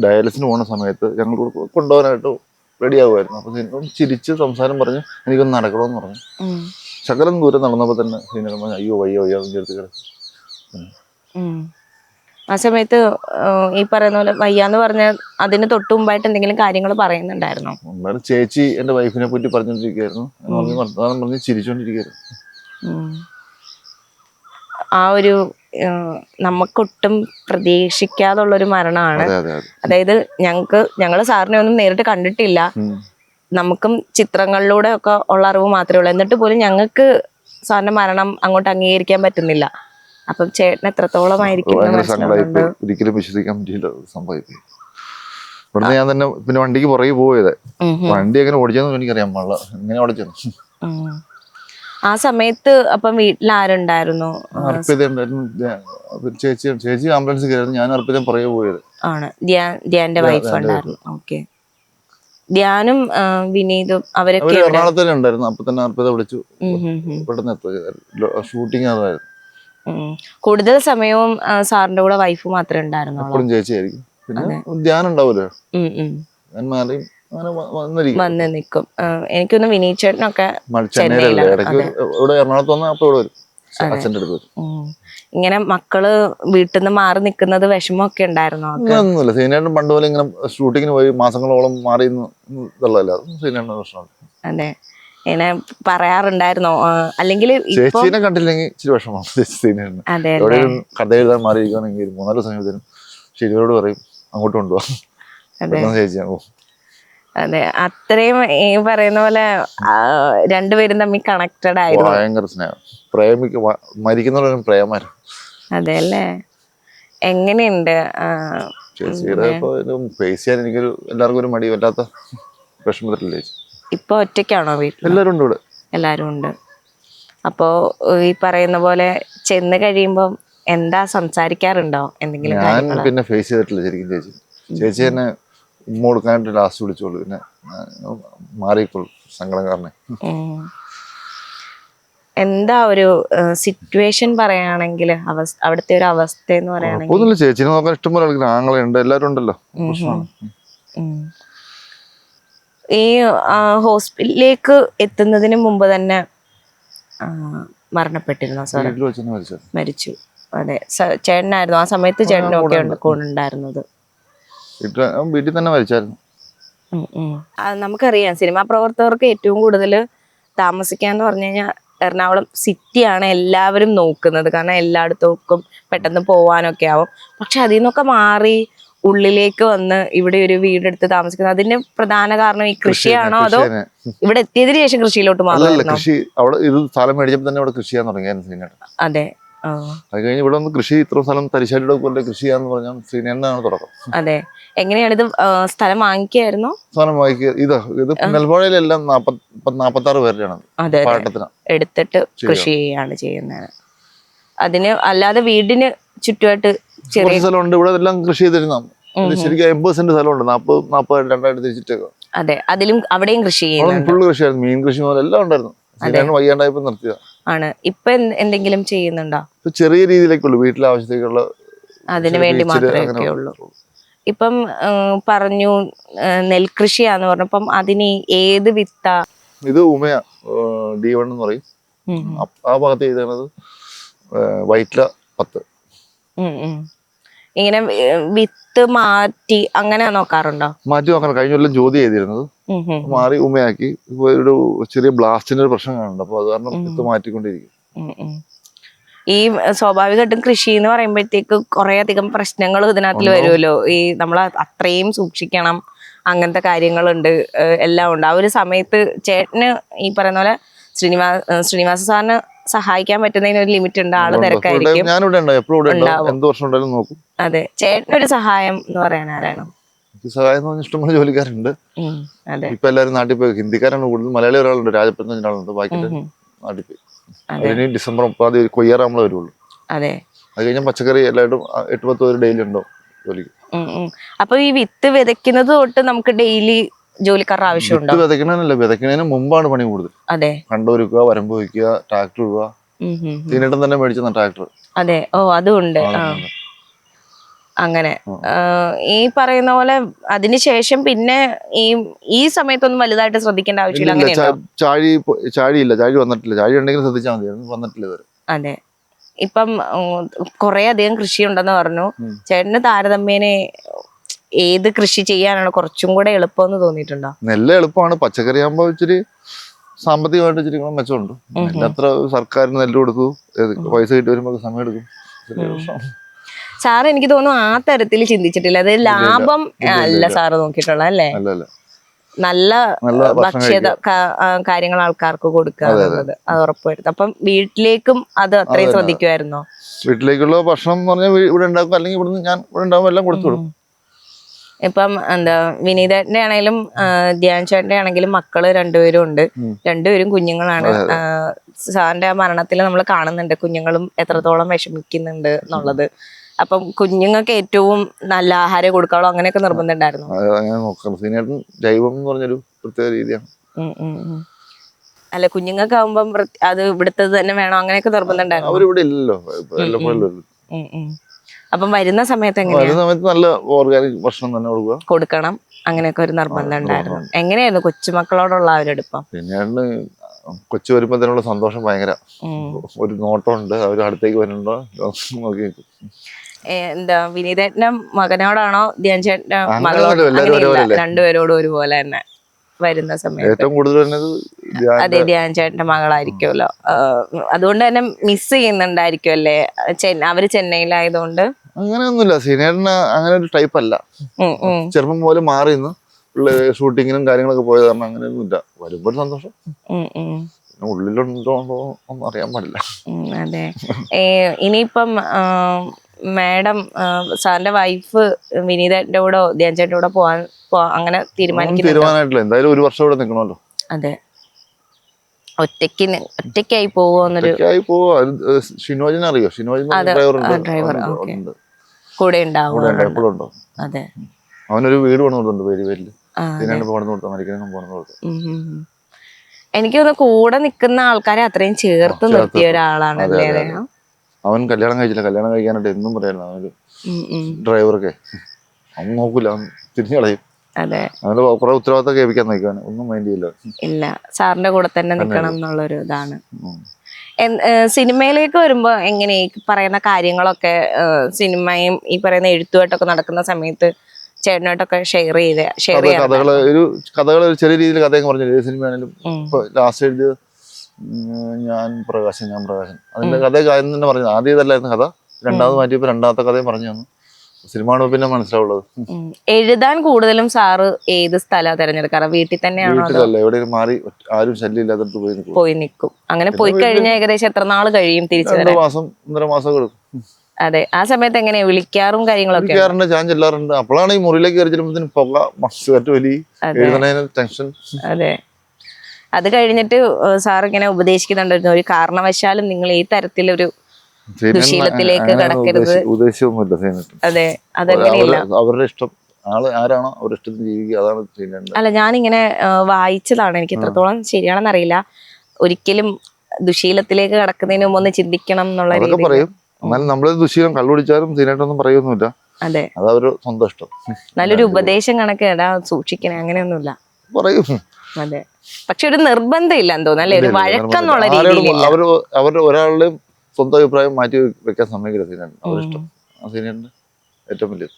ഡയാലിസിന് പോകുന്ന സമയത്ത് ഞങ്ങൾ കൊണ്ടുപോകാനായിട്ട് റെഡി ആകുമായിരുന്നു. അപ്പൊ ചിരിച്ച് സംസാരം പറഞ്ഞ് എനിക്കൊന്ന് നടക്കണമെന്ന് പറഞ്ഞു. ശകലം ദൂരം നടന്നപ്പോ തന്നെ ശ്രീനേട്ടൻ പറഞ്ഞു അയ്യോ വയ്യോ ചേർത്ത് കിടക്കും. ആ സമയത്ത് ഈ പറയുന്ന പോലെ വയ്യാന്ന് പറഞ്ഞ അതിന് തൊട്ട് മുമ്പായിട്ട് എന്തെങ്കിലും കാര്യങ്ങൾ പറയുന്നുണ്ടായിരുന്നോ? ചേച്ചി എന്റെ വൈഫിനെ പറ്റി പറഞ്ഞോണ്ടിരിക്കുകയായിരുന്നു. വർത്തമാനം പറഞ്ഞ് ചിരിച്ചോണ്ടിരിക്കുകയായിരുന്നു. ആ ഒരു നമുക്കൊട്ടും പ്രതീക്ഷിക്കാതുള്ളൊരു മരണമാണ്. അതായത് ഞങ്ങള് സാറിനെ ഒന്നും നേരിട്ട് കണ്ടിട്ടില്ല. നമുക്കും ചിത്രങ്ങളിലൂടെ ഒക്കെ ഉള്ള അറിവ് മാത്രമേ ഉള്ളൂ. എന്നിട്ട് പോലും ഞങ്ങൾക്ക് സാറിന്റെ മരണം അങ്ങോട്ട് അംഗീകരിക്കാൻ പറ്റുന്നില്ല. അപ്പം ചേട്ടൻ എത്രത്തോളമായിരിക്കും? ഒരിക്കലും വിശ്വസിക്കാൻ പറ്റില്ല സംഭവിക്കും. ഇവിടുന്ന് ഞാൻ തന്നെ പിന്നെ വണ്ടിക്ക് പുറകെ പോയത്. വണ്ടി എങ്ങനെ ഓടിച്ചെന്ന് എനിക്കറിയാൻ പാടില്ല. എങ്ങനെ ഓടിച്ചു? ആ സമയത്ത് അപ്പം വീട്ടിൽ ആരുണ്ടായിരുന്നു? ചേച്ചി ആംബുലൻസ് കയറി, ഞാൻ അർപ്പിത പുറകെ പോയത്. ആണ്, ധ്യാന്റെ വൈഫ് ഉണ്ടായിരുന്നു. ഓക്കെ. ധ്യാനും വിനീതും അവരൊക്കെ എറണാകുളത്ത് തന്നെ ഉണ്ടായിരുന്നു. അപ്പൊ തന്നെ അർപ്പിത വിളിച്ചു, പെട്ടെന്ന് ഷൂട്ടിങ് അതായിരുന്നു. കൂടുതൽ സമയവും സാറിന്റെ കൂടെ വൈഫ് മാത്രമേ ഉണ്ടായിരുന്നുള്ളൂ. ചേച്ചിയായിരിക്കും. പിന്നെ ധ്യാനം ഉണ്ടാവൂലോ, വന്ന് നിക്കും. എനിക്കൊന്ന് വിനീത് ചേട്ടനൊക്കെ എറണാകുളത്ത് വന്നാൽ അപ്പൊ ഇവിടെ വരും, അച്ഛൻ്റെ അടുത്ത് വരും. ഇങ്ങനെ മക്കള് വീട്ടിൽ നിന്ന് മാറി നിക്കുന്നത് വിഷമമൊക്കെ ഉണ്ടായിരുന്നോ? ഒന്നുമില്ല. ശ്രീനേട്ടൻ പണ്ട് പോലെ ഇങ്ങനെ ഷൂട്ടിങ്ങിന് പോയി മാസങ്ങളോളം മാറി ഇതുള്ളതല്ല. ശ്രീനേട്ടൻ പ്രശ്നമാണ്. അതെ, ഇങ്ങനെ പറയാറുണ്ടായിരുന്നോ അല്ലെങ്കിൽ ഇപ്പൊ ചേച്ചീനെ കണ്ടില്ലെങ്കിൽ ഇച്ചിരി വിഷമമാണ് ചേച്ചി സീനിയറിന്. അതെ എവിടെയും കഥ എഴുതാൻ മാറിയിരിക്കുകയാണെങ്കിൽ 3-4 ദിവസം കഴിയുമ്പോഴത്തേനും ശരിയോട് പറയും അങ്ങോട്ട് കൊണ്ടുപോകാം. ചേച്ചിയാണ് അതെ, അത്രയും ഈ പറയുന്ന പോലെ രണ്ടുപേരും തമ്മിൽ കണക്റ്റഡ് ആയിരുന്നു. ഭയങ്കര സ്നേഹം, മരിക്കുന്നവരും പ്രേമാരും. അതെ അല്ലേ? എങ്ങനെയുണ്ട് ചേച്ചിയുടെ ഫേസ് ചെയ്യാൻ എനിക്കൊരു എല്ലാവർക്കും ഒരു മടി, വല്ലാത്ത വിഷമത്തിലല്ലേ ചേച്ചി. ഇപ്പൊ ഒറ്റയ്ക്കാണോ വീട്ടിൽ? എല്ലാവരും ഉണ്ട് ഇവിടെ. എല്ലാരും ഉണ്ട്. അപ്പോ ഈ പറയുന്ന പോലെ ചെന്ന് കഴിയുമ്പം എന്താ സംസാരിക്കാറുണ്ടോ എന്തെങ്കിലും? ഞാൻ പിന്നെ ഫേസ് ചെയ്തിട്ടില്ല ശരിക്കും ചേച്ചി. ചേച്ചി തന്നെ ഉമ്മ കൊടുക്കാനായിട്ട് ലാസ്റ്റ് വിളിച്ചോളൂ, പിന്നെ മാറിക്കോളൂ സങ്കടം കാരണം. എന്താ ഒരു സിറ്റുവേഷൻ പറയുകയാണെങ്കിൽ അവിടുത്തെ ഒരു അവസ്ഥ എന്ന് പറയുകയാണെങ്കിൽ? ഒന്നുമില്ല, ചേച്ചിനെ നോക്കാൻ ഇഷ്ടംപോലെ ആൾക്കാർ, ആങ്ങളുണ്ട്, എല്ലാവരും ഉണ്ടല്ലോ. ഈ ഹോസ്പിറ്റലിലേക്ക് എത്തുന്നതിന് മുമ്പ് തന്നെ മരണപ്പെട്ടിരുന്നോ സാർ? മരിച്ചു. അതെ, ചേട്ടനായിരുന്നു ആ സമയത്ത്? ചേട്ടനൊക്കെ കൊണ്ടുണ്ടായിരുന്നത് വീട്ടിൽ തന്നെ മരിച്ചായിരുന്നു. നമുക്കറിയാം സിനിമാ പ്രവർത്തകർക്ക് ഏറ്റവും കൂടുതൽ താമസിക്കാന്ന് പറഞ്ഞു കഴിഞ്ഞാൽ എറണാകുളം സിറ്റിയാണ് എല്ലാവരും നോക്കുന്നത്. കാരണം എല്ലായിടത്തേക്കും പെട്ടെന്ന് പോവാനൊക്കെ ആവും. പക്ഷെ അതിൽ നിന്നൊക്കെ മാറി ഉള്ളിലേക്ക് വന്ന് ഇവിടെ ഒരു വീടെടുത്ത് താമസിക്കുന്നത്, അതിന്റെ പ്രധാന കാരണം ഈ കൃഷിയാണോ അതോ ഇവിടെ എത്തിയതിനു ശേഷം കൃഷിയിലോട്ട് മാറുന്നു? കൃഷി അവിടെ ഇത് സ്ഥലം മേടിച്ചപ്പോൾ തന്നെ ഇവിടെ കൃഷി ചെയ്യാൻ തുടങ്ങിയായിരുന്നു. അതെ, അത് കഴിഞ്ഞ് ഇവിടെ ഒന്ന് കൃഷി ഇത്ര സ്ഥലം തരിശാലിയുടെ പോലെ കൃഷി ചെയ്യാന്ന് പറഞ്ഞാൽ ശ്രീനേനാണ് തുടക്കം. അതെ, എങ്ങനെയാണ് ഇത് സ്ഥലം വാങ്ങിക്കായിരുന്നോ? സ്ഥലം വാങ്ങിക്കുക, ഇത് നെൽപ്പാടയിലെല്ലാം 46 പേരുടെയാണ് പാട്ടത്തിന് എടുത്തിട്ട് കൃഷി ചെയ്യാണ് ചെയ്യുന്നത്. അതിന് അല്ലാതെ വീടിന് ചുറ്റുമായിട്ട് ചെറിയ സ്ഥലമുണ്ട്. ഇവിടെ എല്ലാം കൃഷി ചെയ്തിരുന്ന ശരിക്കും 80% സ്ഥലമുണ്ട്. 40-42 തിരിച്ചിട്ടേക്കോ. അതെ, അതിലും അവിടെയും കൃഷി ചെയ്യുന്നുണ്ട്. ഫുള്ള് കൃഷിയായിരുന്നു, മീൻ കൃഷി മുതൽ എല്ലാം ഉണ്ടായിരുന്നു. വയ്യാണ്ടായപ്പോ നിർത്തിയതാ. ആണ്. ഇപ്പൊ എന്തെങ്കിലും ചെയ്യുന്നുണ്ടോ? ചെറിയ രീതിയിലേക്കുള്ളൂ, വീട്ടിലെ ആവശ്യത്തേക്കുള്ള, അതിനു വേണ്ടി മാത്രമേ ഉള്ളൂ. ഇപ്പം പറഞ്ഞു നെൽകൃഷിയാന്ന് പറഞ്ഞപ്പം അതിന് ഏത് വിത്താ? ഇത് ഉമയ D1 എന്ന് പറയും. ആ ഭാഗത്ത് ചെയ്തത് വൈറ്റില 10. ഇങ്ങനെ വിത്ത് മാറ്റി അങ്ങനെ നോക്കാറുണ്ടോ? മാറ്റി നോക്കണം. കഴിഞ്ഞ കൊല്ലം ജ്യോതി ചെയ്തിരുന്നത് മാറി ഉമയാക്കി. ഒരു ചെറിയ ബ്ലാസ്റ്റിന്റെ ഒരു പ്രശ്നം കാണുന്നുണ്ട്, അപ്പൊ അത് കാരണം വിത്ത് മാറ്റിക്കൊണ്ടിരിക്കും. ഈ സ്വാഭാവികമായിട്ടും കൃഷി എന്ന് പറയുമ്പോഴത്തേക്ക് കുറെ അധികം പ്രശ്നങ്ങൾ ഇതിനകത്ത് വരുമല്ലോ. ഈ നമ്മൾ അത്രയും സൂക്ഷിക്കണം, അങ്ങനത്തെ കാര്യങ്ങളുണ്ട്, എല്ലാം ഉണ്ട്. ആ ഒരു സമയത്ത് ചേട്ടന് ഈ പറയുന്ന പോലെ ശ്രീനിവാസ സാറിന് സഹായിക്കാൻ പറ്റുന്നതിന് ഒരു ലിമിറ്റ് ഉണ്ട്. ആള് തിരക്കായിരിക്കും. അതെ, ചേട്ടനൊരു സഹായം എന്ന് പറയാൻ ആരാണ്? സഹായം എന്ന് പറഞ്ഞാൽ ഇഷ്ടംപോലെ ജോലിക്കാരുണ്ട്. ഇപ്പൊ എല്ലാവരും നാട്ടിൽ പോയി. ഹിന്ദിക്കാരാണ് കൂടുതൽ. മലയാളി ഒരാളുണ്ട്, രാജപ്പൻ ഒരാളുണ്ട്, ബാക്കി നാട്ടിൽ പോയി. അതിന് December 30 കൊയ്യാറാകുമ്പോഴേ വരുള്ളൂ. അതെ, അത് കഴിഞ്ഞാൽ പച്ചക്കറി എല്ലായിട്ടും 8-10 പേര് ഡെയിലി ഉണ്ടോ ജോലിക്ക്. അപ്പൊ ഈ വിത്ത് വിതയ്ക്കുന്നത് തൊട്ട് നമുക്ക് ഡെയിലി ജോലിക്കാരുടെ ആവശ്യമുണ്ടോ? വിതയ്ക്കണല്ല, വിതയ്ക്കുന്നതിന് മുമ്പാണ് പണി കൂടുതൽ. അതെ, കണ്ടൊരുക്കുക, വരമ്പ് വയ്ക്കുക, ട്രാക്ടർ ഇടുക. തീനേട്ടം തന്നെ മേടിച്ച ട്രാക്ടർ. അതെ, അതുണ്ട്. അങ്ങനെ ഈ പറയുന്ന പോലെ അതിനുശേഷം പിന്നെ ഈ സമയത്തൊന്നും വലുതായിട്ട് ശ്രദ്ധിക്കേണ്ട ആവശ്യമില്ല. ചാഴിയില്ല, ചാഴി വന്നിട്ടില്ല. ചാഴി ഉണ്ടെങ്കിൽ ശ്രദ്ധിച്ചാൽ മതി, വന്നിട്ടില്ല ഇതുവരെ. അതെ, ഇപ്പം കുറെ അധികം കൃഷി ഉണ്ടെന്ന് പറഞ്ഞു. ചേട്ടന് താരതമ്യേനെ ഏത് കൃഷി ചെയ്യാനാണ് കുറച്ചും കൂടെ എളുപ്പം എന്ന് തോന്നിയിട്ടുണ്ടോ? നെല്ല് എളുപ്പമാണ്. പച്ചക്കറി ആകുമ്പോ ഇച്ചിരി സാമ്പത്തികമായിട്ട് ഇച്ചിരി മെച്ചമുണ്ട്. നെല്ലത്ര സർക്കാരിന് നെല്ല് കൊടുത്തു, പൈസ കിട്ടി വരുമ്പോ സമയം എടുക്കും. സാറ് എനിക്ക് തോന്നുന്നു ആ തരത്തിൽ ചിന്തിച്ചിട്ടില്ല. അത് ലാഭം അല്ല സാറ് നോക്കിയിട്ടുള്ള അല്ലേ? നല്ല ഭക്ഷ്യത കാര്യങ്ങൾ ആൾക്കാർക്ക് കൊടുക്കുക എന്നുള്ളത് അത് ഉറപ്പുവരുത്തും. അപ്പം വീട്ടിലേക്കും അത് അത്രയും ശ്രദ്ധിക്കുമായിരുന്നോ? വീട്ടിലേക്കുള്ള ഭക്ഷണം എന്ന് പറഞ്ഞാൽ ഇവിടെ ഉണ്ടാക്കും, അല്ലെങ്കിൽ ഇവിടുന്ന് ഞാൻ ഇവിടെ ഉണ്ടാകുമ്പോൾ എല്ലാം കൊടുത്തു വിടും. ഇപ്പം എന്താ വിനീതന്റെ ആണെങ്കിലും ധ്യാൻ ചേട്ടന്റെ ആണെങ്കിലും മക്കള് രണ്ടുപേരും ഉണ്ട്. രണ്ടുപേരും കുഞ്ഞുങ്ങളാണ്. സാറിന്റെ ആ മരണത്തിൽ നമ്മൾ കാണുന്നുണ്ട് കുഞ്ഞുങ്ങളും എത്രത്തോളം വിഷമിക്കുന്നുണ്ട് എന്നുള്ളത്. അപ്പം കുഞ്ഞുങ്ങൾക്ക് ഏറ്റവും നല്ല ആഹാരം കൊടുക്കാവോ അങ്ങനെയൊക്കെ നിർബന്ധം ഉണ്ടായിരുന്നു? ജൈവം എന്ന് പറഞ്ഞൊരു പ്രത്യേക രീതിയാണ്. അല്ല, കുഞ്ഞുങ്ങൾക്ക് ആവുമ്പം അത് ഇവിടുത്തെ തന്നെ വേണോ അങ്ങനെയൊക്കെ നിർബന്ധം ഉണ്ടായിരുന്നു? അവരിവിടെ ഇല്ലല്ലോ. അപ്പം വരുന്ന സമയത്ത് നല്ല ഓർഗാനിക് ഭക്ഷണം തന്നെ കൊടുക്കണം, അങ്ങനെയൊക്കെ ഒരു നിർബന്ധം ഉണ്ടായിരുന്നു. എങ്ങനെയായിരുന്നു കൊച്ചുമക്കളോടുള്ള ആ ഒരു അടുപ്പം? പിന്നെ കൊച്ചു വരുമ്പോ തന്നെയുള്ള സന്തോഷം ഭയങ്കര. ഒരു നോട്ടമുണ്ട്, അവർ അടുത്തേക്ക് വരുന്നുണ്ടോ നോക്കി. എന്താ വിനീതേട്ടന്റെ മകനോടാണോ ധ്യാൻ ചേട്ടന്റെ മകളോട്? രണ്ടുപേരോടും ഒരുപോലെ തന്നെ വരുന്ന സമയത്ത് ഏറ്റവും കൂടുതൽ വരുന്നത് അതെ, ധ്യാൻ ചേട്ടന്റെ മകളായിരിക്കുമല്ലോ. അതുകൊണ്ട് തന്നെ മിസ് ചെയ്യുന്നുണ്ടായിരിക്കും അല്ലേ, അവര് ചെന്നൈയിലായതുകൊണ്ട്? അങ്ങനെയൊന്നുമില്ല, സീനിയറിന് അങ്ങനെ ഒരു ടൈപ്പ് അല്ല. ചെറുപ്പം പോലെ മാറി നിന്ന് ഷൂട്ടിങ്ങിനും കാര്യങ്ങളൊക്കെ പോയത് കാരണം അങ്ങനെയൊന്നുമില്ല. വരുമ്പോൾ ഒരു സന്തോഷം, ഉള്ളിലുണ്ടോ ഒന്നും അറിയാൻ പാടില്ല. അതെ. ഇനിയിപ്പം മാഡം സാറിന്റെ വൈഫ് വിനീതന്റെ കൂടെ ധ്യാൻ ചേട്ടന്റെ കൂടെ പോവാൻ അങ്ങനെ തീരുമാനമായിട്ടില്ല. എന്തായാലും ഒരു വർഷം ഇവിടെ നിൽക്കണമല്ലോ. അതെ. ഒറ്റയ്ക്കായി പോവോന്നൊരു ഷിനോജിനെ അറിയോ? ഷിനോജിന് ഡ്രൈവർ കൂടെ ഉണ്ടാവും. അതെ. അവനൊരു വീട് പണിത് കൊടുത്തുണ്ട് പേരില്. എനിക്ക് തോന്നുന്നു കൂടെ നിൽക്കുന്ന ആൾക്കാരെ അത്രയും ചേർത്ത് നിർത്തിയ ഒരാളാണ്. അവൻ കല്യാണം കഴിച്ചില്ല, കല്യാണം കഴിക്കാനായിട്ട് എന്നും പറയായിരുന്നു. അവനൊരു ഡ്രൈവർക്ക് അവൻ നോക്കൂല, അവൻ തിരിഞ്ഞു കളയും. അതെ. അവന്റെ കുറെ ഉത്തരവാദിത്തം കേൾപ്പിക്കാൻ നോക്കാൻ ഒന്നും മൈൻഡ് ചെയ്യില്ല. ഇല്ല, സാറിന്റെ കൂടെ തന്നെ നിൽക്കണം എന്നുള്ളൊരു ഇതാണ്. സിനിമയിലേക്ക് വരുമ്പോ എങ്ങനെ പറയുന്ന കാര്യങ്ങളൊക്കെ സിനിമയും ഈ പറയുന്ന എഴുത്തുമായിട്ടൊക്കെ നടക്കുന്ന സമയത്ത് ചേട്ടനായിട്ടൊക്കെ ഷെയർ കഥകൾ ചെറിയ രീതിയിൽ കഥയൊക്കെ പറഞ്ഞു. സിനിമയാണെങ്കിലും ഇപ്പൊ ലാസ്റ്റ് എഴുതിയത് ഞാൻ പ്രകാശൻ അതിന്റെ കഥയൊക്കെ ആദ്യം തന്നെ പറഞ്ഞു. ആദ്യം ഇതല്ലായിരുന്നു കഥ, രണ്ടാമത് മാറ്റിയപ്പോ രണ്ടാമത്തെ കഥയും പറഞ്ഞു തന്നു. സിനിമ പിന്നെ മനസ്സിലാവുള്ളത്. എഴുതാൻ കൂടുതലും സാറ് ഏത് സ്ഥലമാണ് തിരഞ്ഞെടുക്കാറ്? വീട്ടിൽ തന്നെയാണോ? എവിടെയും മാറി ആരും ശല്യം ഇല്ലാത്തടത്ത് പോയി നിൽക്കും. അങ്ങനെ പോയി കഴിഞ്ഞാൽ ഏകദേശം എത്ര നാൾ കഴിയും തിരിച്ചു? 2 മാസം 1.5 മാസം എടുക്കും. അതെ. ആ സമയത്ത് എങ്ങനെയാ വിളിക്കാറും കാര്യങ്ങളൊക്കെ? ഞാൻ ചെല്ലാറുണ്ട്. അപ്പോഴാണ് ഈ മുറിയിലേക്ക് കയറി ചെല്ലുമ്പോഴത്തേനും പുക, മസ്കറ്റ് വലി, എഴുതണേന് ടെൻഷൻ. അതെ. അത് കഴിഞ്ഞിട്ട് സാർ ഇങ്ങനെ ഉപദേശിക്കുന്നുണ്ടായിരുന്നു, ഒരു കാരണവശാലും നിങ്ങൾ ഈ തരത്തിലൊരു ദുശീലത്തിലേക്ക് കടക്കരുത്. അതെ, അതങ്ങനെയില്ല. അവരുടെ ഇഷ്ടം, ആരാണോ അവരുടെ ഇഷ്ടത്തിന് ജീവിക്കുക, അതാണ് ചെയ്യേണ്ടത്. അല്ല, ഞാനിങ്ങനെ വായിച്ചതാണ്, എനിക്ക് എത്രത്തോളം ശരിയാണെന്ന് അറിയില്ല. ഒരിക്കലും ദുശീലത്തിലേക്ക് കടക്കുന്നതിന് മുമ്പ് ഒന്ന് ചിന്തിക്കണം എന്നുള്ള രീതി പറയും. എന്നാലും നമ്മള് ദുശീലം കള്ളുപിടിച്ചാലും സീനായിട്ടൊന്നും പറയൊന്നുമില്ല. അതെ, അതവര് സ്വന്തം ഇഷ്ടം. നല്ലൊരു ഉപദേശം കണക്ക് എടാ സൂക്ഷിക്കണേ അങ്ങനെയൊന്നുമില്ല പറയും. അതെ, പക്ഷെ ഒരു നിർബന്ധം ഇല്ല എന്ന് തോന്നുന്നു, ഒരു വഴക്കെന്നുള്ള രീതിയിൽ അവരുടെ ഒരാളുടെയും സ്വന്തം അഭിപ്രായം മാറ്റി വെക്കാൻ സമ്മതിക്കില്ല സീനായിട്ട്. അവരിഷ്ടം സീനായിട്ട് ഏറ്റവും വലിയത്.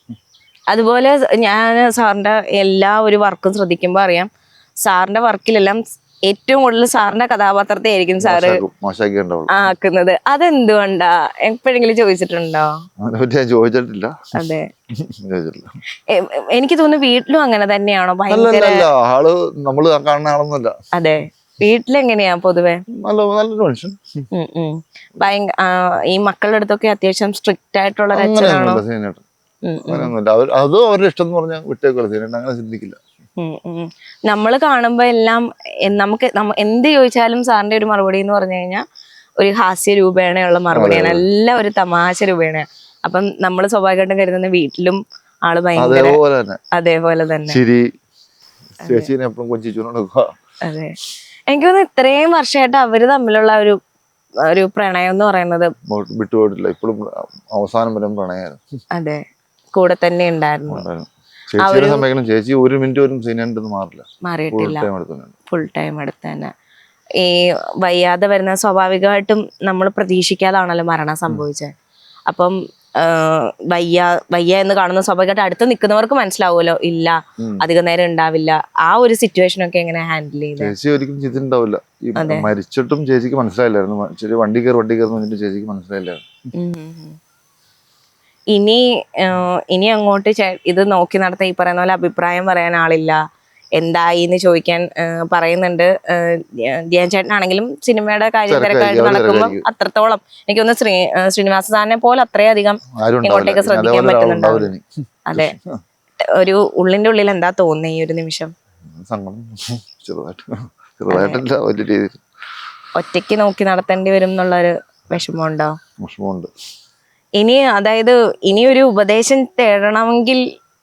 അതുപോലെ ഞാൻ സാറിന്റെ എല്ലാ ഒരു വർക്കും ശ്രദ്ധിക്കുമ്പോ അറിയാം, സാറിന്റെ വർക്കിലെല്ലാം ഏറ്റവും കൂടുതൽ സാറിന്റെ കഥാപാത്രത്തെ ആയിരിക്കും സാറ് ആക്കുന്നത്. അതെന്തുകൊണ്ടാ? എപ്പോഴെങ്കിലും ചോദിച്ചിട്ടുണ്ടോ? ചോദിച്ചിട്ടില്ല. അതെ. എനിക്ക് തോന്നുന്നു വീട്ടിലും അങ്ങനെ തന്നെയാണോ? ഭയങ്കര ആള് നമ്മള് കാണുന്ന ആളൊന്നുമല്ല. അതെ, വീട്ടിലെങ്ങനെയാ പൊതുവെ? നല്ലൊരു മനുഷ്യൻ. ഈ മക്കളുടെ അടുത്തൊക്കെ അത്യാവശ്യം സ്ട്രിക്റ്റ് ആയിട്ടുള്ള ഒരു അച്ഛനാണോ? അത് അവരുടെ ഇഷ്ടം എന്ന് പറഞ്ഞാൽ വിട്ടേക്കുള്ള സീനുണ്ട്, അങ്ങനെ ചിന്തിക്കില്ല. നമ്മള് കാണുമ്പോ എല്ലാം നമുക്ക് എന്ത് ചോദിച്ചാലും സാറിന്റെ ഒരു മറുപടി എന്ന് പറഞ്ഞു കഴിഞ്ഞാൽ ഒരു ഹാസ്യ രൂപേണയുള്ള മറുപടിയാണ്, എല്ലാം ഒരു തമാശ രൂപേണ. അപ്പം നമ്മൾ സ്വാഭാവികമായിട്ടും കരുതുന്ന വീട്ടിലും ആള് ഭയങ്കര അതേപോലെ തന്നെ. അതെ, എനിക്ക് തോന്നുന്നു ഇത്രയും വർഷമായിട്ട് അവര് തമ്മിലുള്ള ഒരു പ്രണയം എന്ന് പറയുന്നത് വിട്ടുപോയിട്ടില്ല. ഇപ്പോഴും അവസാനം വരെ പ്രണയമായിരുന്നു. അതെ, കൂടെ തന്നെ ഉണ്ടായിരുന്നു. ചേച്ചി ഒരു മിനിറ്റ് പോലും സീനിയറിന്റെ മാറിയിട്ടില്ല, ഫുൾ ടൈം അടുത്ത് തന്നെ. ഈ വയ്യാതെ വരുന്ന സ്വാഭാവികമായിട്ടും നമ്മൾ പ്രതീക്ഷിക്കാതാണല്ലോ മരണം സംഭവിച്ചത്. അപ്പം വയ്യ എന്ന് കാണുന്ന സ്വാഭാവികമായിട്ട് അടുത്ത് നിൽക്കുന്നവർക്ക് മനസ്സിലാവുമല്ലോ, ഇല്ല അധികം നേരം ഉണ്ടാവില്ല. ആ ഒരു സിറ്റുവേഷൻ ഒക്കെ എങ്ങനെ ഹാൻഡിൽ ചെയ്ത്? ചേച്ചി ഒരിക്കലും ചെയ്തിട്ടുണ്ടാവില്ല. മരിച്ചിട്ടും ചേച്ചിക്ക് മനസ്സിലായില്ലായിരുന്നു. വണ്ടി കയറി ചേച്ചിക്ക് മനസ്സിലായില്ലായിരുന്നു. ഇനി അങ്ങോട്ട് ഇത് നോക്കി നടത്താൻ ഈ പറയുന്ന പോലെ അഭിപ്രായം പറയാൻ ആളില്ല, എന്തായി എന്ന് ചോദിക്കാൻ പറയുന്നുണ്ട്. ധ്യാൻ ചേട്ടനാണെങ്കിലും സിനിമയുടെ കാര്യം തിരക്കായിട്ട് നടക്കുമ്പോൾ അത്രത്തോളം എനിക്ക് തോന്നുന്നു ശ്രീനിവാസ സാറിനെ പോലെ അത്രയധികം ഇങ്ങോട്ടേക്ക് ശ്രദ്ധിക്കാൻ പറ്റുന്നുണ്ടാവും. അതെ, ഒരു ഉള്ളിന്റെ ഉള്ളിൽ എന്താ തോന്നുന്നത് ഈ ഒരു നിമിഷം? ഒറ്റയ്ക്ക് നോക്കി നടത്തേണ്ടി വരും എന്നുള്ളൊരു വിഷമമുണ്ടോ? വിഷമമുണ്ട്. ഇനി ഒരു ഉപദേശം തേടണമെങ്കിൽ